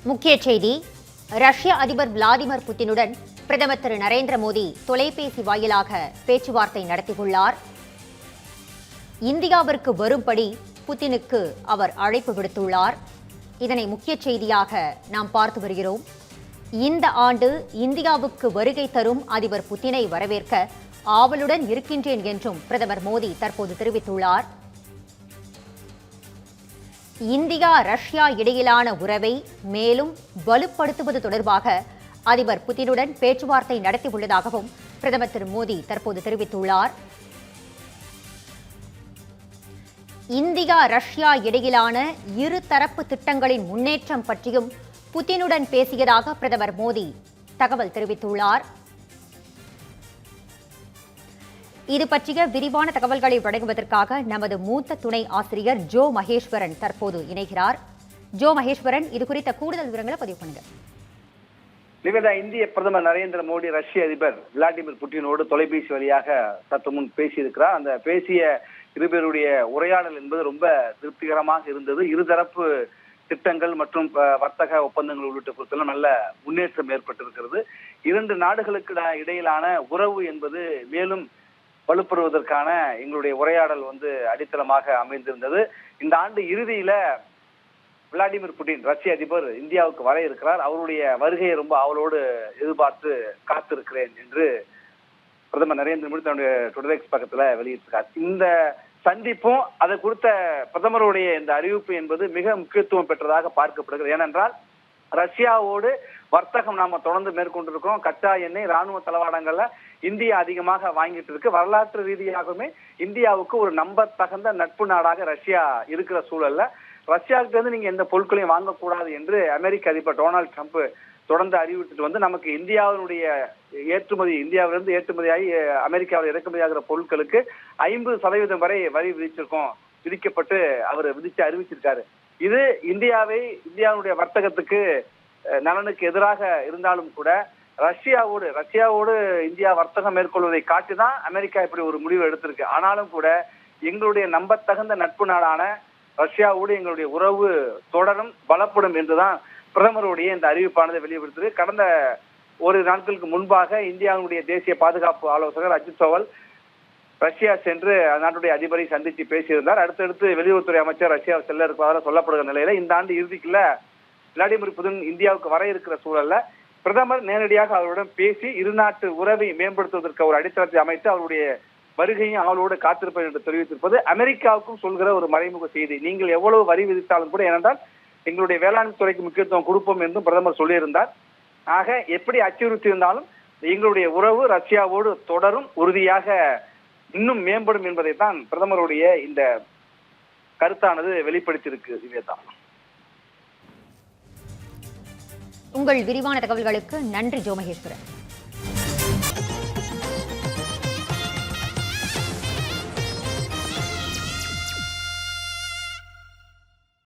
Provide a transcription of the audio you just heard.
முக்கிய செய்தி. ரஷ்ய அதிபர் விளாடிமிர் புட்டினுடன் பிரதமர் திரு நரேந்திர மோடி தொலைபேசி வாயிலாக பேச்சுவார்த்தை நடத்தியுள்ளார். இந்தியாவிற்கு வரும்படி புட்டினுக்கு அவர் அழைப்பு விடுத்துள்ளார். இதனை முக்கிய செய்தியாக நாம் பார்த்து வருகிறோம். இந்த ஆண்டு இந்தியாவுக்கு வருகை தரும் அதிபர் புட்டினை வரவேற்க ஆவலுடன் இருக்கின்றேன் என்றும் பிரதமர் மோடி தற்போது தெரிவித்துள்ளார். இந்தியா ரஷ்யா இடையிலான உறவை மேலும் வலுப்படுத்துவது தொடர்பாக அதிபர் புட்டினுடன் பேச்சுவார்த்தை நடத்தியுள்ளதாகவும் பிரதமர் திரு மோடி தற்போது தெரிவித்துள்ளார். இந்தியா ரஷ்யா இடையிலான இருதரப்பு திட்டங்களின் முன்னேற்றம் பற்றியும் புட்டினுடன் பேசியதாக பிரதமர் மோடி தகவல் தெரிவித்துள்ளார். இது பற்றிய விரிவான தகவல்களை வழங்குவதற்காக நமது மூத்த துணை ஆசிரியர் ஜோ மகேஸ்வரன் தற்போது இணைகிறார். ஜோ மகேஸ்வரன், இது குறித்த கூடுதல் விவரங்களை பதிவு பண்ணுங்க. நிவேதா, இந்திய பிரதமர் நரேந்திர மோடி ரஷ்ய அதிபர் விளாடிமிர் புட்டினோடு தொலைபேசி வழியாக சற்று முன் பேசியிருக்கிறார். அந்த பேசிய இருவருடைய உரையாடல் என்பது ரொம்ப திருப்திகரமாக இருந்தது. இருதரப்பு திட்டங்கள் மற்றும் வர்த்தக ஒப்பந்தங்கள் உள்ளிட்ட பொறுத்தெல்லாம் நல்ல முன்னேற்றம் ஏற்பட்டிருக்கிறது. இரண்டு நாடுகளுக்கு இடையிலான உறவு என்பது மேலும் வலுப்பெறுவதற்கான எங்களுடைய உரையாடல் அடித்தளமாக அமைந்திருந்தது. இந்த ஆண்டு இறுதியில விளாடிமிர் புட்டின் ரஷ்ய அதிபர் இந்தியாவுக்கு வர இருக்கிறார். அவருடைய வருகையை ரொம்ப அவளோடு எதிர்பார்த்து காத்திருக்கிறேன் என்று பிரதமர் நரேந்திர மோடி தன்னுடைய ட்விட்டர் எக்ஸ் பக்கத்துல வெளியிட்டிருக்கார். இந்த சந்திப்பும் அதை குறித்த பிரதமருடைய இந்த அறிவிப்பு என்பது மிக முக்கியத்துவம் பெற்றதாக பார்க்கப்படுகிறது. ஏனென்றால் ரஷ்யாவோடு வர்த்தகம் நாம தொடர்ந்து மேற்கொண்டிருக்கிறோம். கச்சா எண்ணெய், ராணுவ தளவாடங்கள்ல இந்தியா அதிகமாக வாங்கிட்டு இருக்கு. வரலாற்று ரீதியாகவுமே இந்தியாவுக்கு ஒரு நம்பத்தகுந்த நட்பு நாடாக ரஷ்யா இருக்கிற சூழல்ல ரஷ்யாவுக்கு இருந்து நீங்க எந்த பொருட்களையும் வாங்கக்கூடாது என்று அமெரிக்க அதிபர் டொனால்டு ட்ரம்ப் தொடர்ந்து அறிவித்துட்டு நமக்கு இந்தியாவினுடைய இந்தியாவிலிருந்து ஏற்றுமதியாகி அமெரிக்காவில் இறக்குமதியாகிற பொருட்களுக்கு 50% வரை வரி விதிக்கப்பட்டு அவர் அறிவிச்சிருக்காரு. இது இந்தியாவுடைய வர்த்தகத்துக்கு நலனுக்கு எதிராக இருந்தாலும் கூட ரஷ்யாவோடு இந்தியா வர்த்தகம் மேற்கொள்வதை காட்டிதான் அமெரிக்கா இப்படி ஒரு முடிவு எடுத்திருக்கு. ஆனாலும் கூட எங்களுடைய நம்பத்தகுந்த நட்பு நாடான ரஷ்யாவோடு எங்களுடைய உறவு தொடரும், பலப்படும் என்றுதான் பிரதமருடைய இந்த அறிவிப்பானது வெளியிட்டிருக்கு. கடந்த ஒரு நாட்களுக்கு முன்பாக இந்தியாவுடைய தேசிய பாதுகாப்பு ஆலோசகர் அஜித் தோவல் ரஷ்யா சென்று அந்நாட்டுடைய அதிபரை சந்தித்து பேசியிருந்தார். அடுத்தடுத்து வெளியுறவுத்துறை அமைச்சர் ரஷ்யா செல்ல இருப்பதாக சொல்லப்படுகிற நிலையில இந்த ஆண்டு இறுதிக்குள்ள விளாடிமிர் புட்டின் இந்தியாவுக்கு வர இருக்கிற சூழல்ல பிரதமர் நேரடியாக அவருடன் பேசி இருநாட்டு உறவை மேம்படுத்துவதற்கு ஒரு அடித்தளத்தை அமைத்து அவருடைய வருகையும் அவளோடு காத்திருப்பது என்று தெரிவித்திருப்பது அமெரிக்காவுக்கும் சொல்கிற ஒரு மறைமுக செய்தி. நீங்கள் எவ்வளவு வரி விதித்தாலும் கூட, ஏனென்றால் எங்களுடைய வேளாண் துறைக்கு முக்கியத்துவம் கொடுப்போம் என்றும் பிரதமர் சொல்லியிருந்தார். ஆக எப்படி அச்சுறுத்தி இருந்தாலும் எங்களுடைய உறவு ரஷ்யாவோடு தொடரும், உறுதியாக இன்னும் மேம்படும் என்பதை தான் பிரதமருடைய இந்த கருத்தானது வெளிப்படுத்தியிருக்கு. நிவேதா, உங்கள் விரிவான தகவல்களுக்கு நன்றி ஜோ மகேஸ்வரன்.